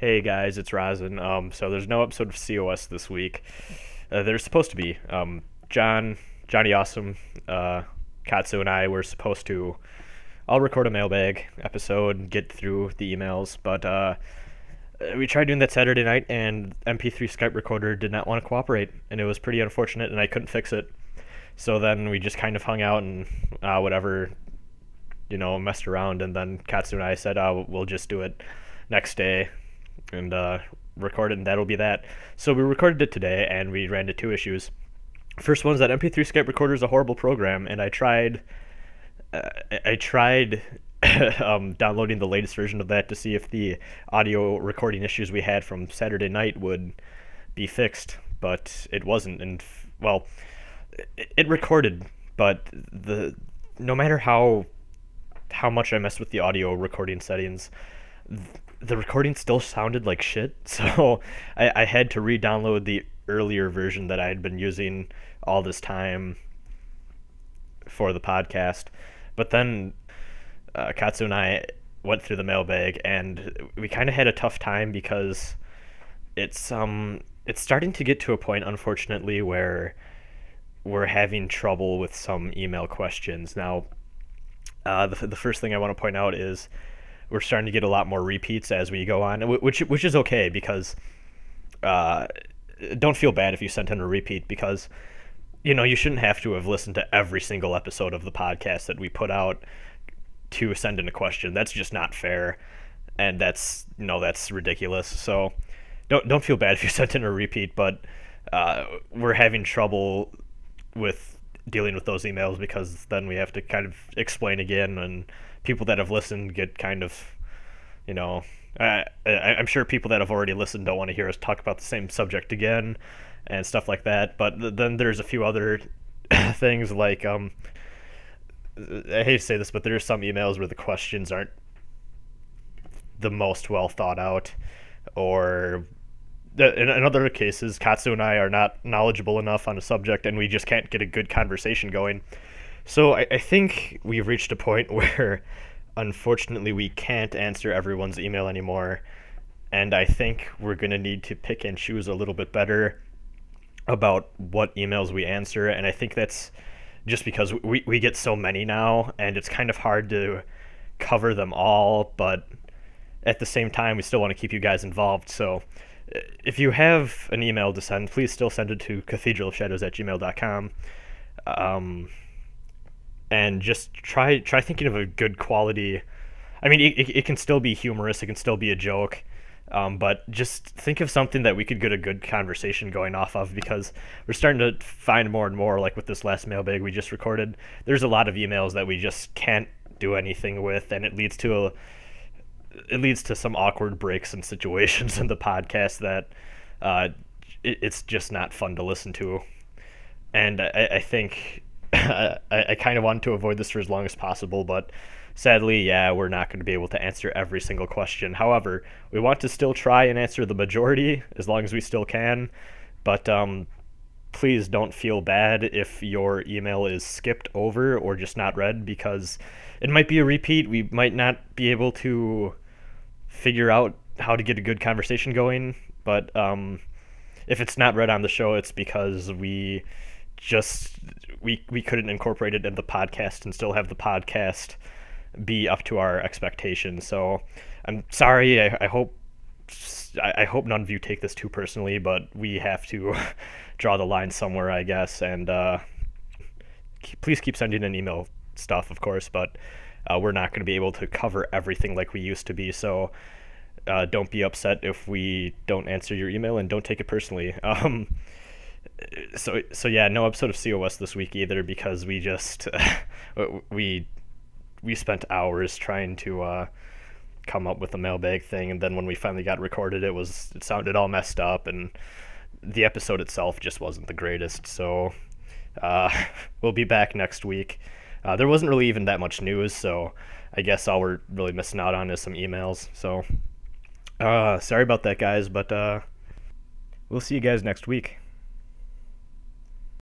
Hey guys, it's Rosin. So there's no episode of COS this week. There's supposed to be. Johnny Awesome, Katsu, and I were supposed to all record a mailbag episode, get through the emails, but we tried doing that Saturday night, and MP3 Skype recorder did not want to cooperate, and it was pretty unfortunate, and I couldn't fix it. So then we just kind of hung out and whatever, messed around, and then Katsu and I said, we'll just do it next day and record it, and that'll be that. So we recorded it today, and we ran into two issues. First one is that MP3 Skype recorder is a horrible program, and I tried downloading the latest version of that to see if the audio recording issues we had from Saturday night would be fixed, but it wasn't. And well, it recorded, but no matter how much I messed with the audio recording settings, the recording still sounded like shit. So I had to re-download the earlier version that I had been using all this time for the podcast. But then Katsu and I went through the mailbag, and we kind of had a tough time because it's starting to get to a point, unfortunately, where we're having trouble with some email questions. Now, the first thing I want to point out is we're starting to get a lot more repeats as we go on, which is okay, because don't feel bad if you sent in a repeat, because you shouldn't have to have listened to every single episode of the podcast that we put out to send in a question. That's just not fair, and that's ridiculous. So don't feel bad if you sent in a repeat, but we're having trouble with dealing with those emails, because then we have to kind of explain again, and people that have listened get kind of, I'm sure people that have already listened don't want to hear us talk about the same subject again and stuff like that. But then there's a few other things, like I hate to say this, but there's some emails where the questions aren't the most well thought out, or in other cases, Katsu and I are not knowledgeable enough on a subject, and we just can't get a good conversation going. So I think we've reached a point where, unfortunately, we can't answer everyone's email anymore, and I think we're going to need to pick and choose a little bit better about what emails we answer. And I think that's just because we get so many now, and it's kind of hard to cover them all, but at the same time, we still want to keep you guys involved. So if you have an email to send, please still send it to cathedralofshadows@gmail.com. And just try thinking of a good quality. I mean, it can still be humorous, it can still be a joke, but just think of something that we could get a good conversation going off of, because we're starting to find more and more, like with this last mailbag we just recorded, there's a lot of emails that we just can't do anything with, and it leads to some awkward breaks and situations in the podcast that it's just not fun to listen to. And I think I kind of wanted to avoid this for as long as possible, but sadly, we're not going to be able to answer every single question. However, we want to still try and answer the majority as long as we still can, but please don't feel bad if your email is skipped over or just not read, because it might be a repeat. We might not be able to figure out how to get a good conversation going, but if it's not read on the show, it's because we couldn't incorporate it in the podcast and still have the podcast be up to our expectations. So I'm sorry. I hope none of you take this too personally, but we have to draw the line somewhere, I guess. And please keep sending in email stuff, of course, but we're not going to be able to cover everything like we used to be. So don't be upset if we don't answer your email, and don't take it personally. So yeah, no episode of COS this week either, because we just we spent hours trying to come up with a mailbag thing, and then when we finally got recorded, it sounded all messed up, and the episode itself just wasn't the greatest. So we'll be back next week. There wasn't really even that much news, so I guess all we're really missing out on is some emails. So sorry about that, guys, but we'll see you guys next week.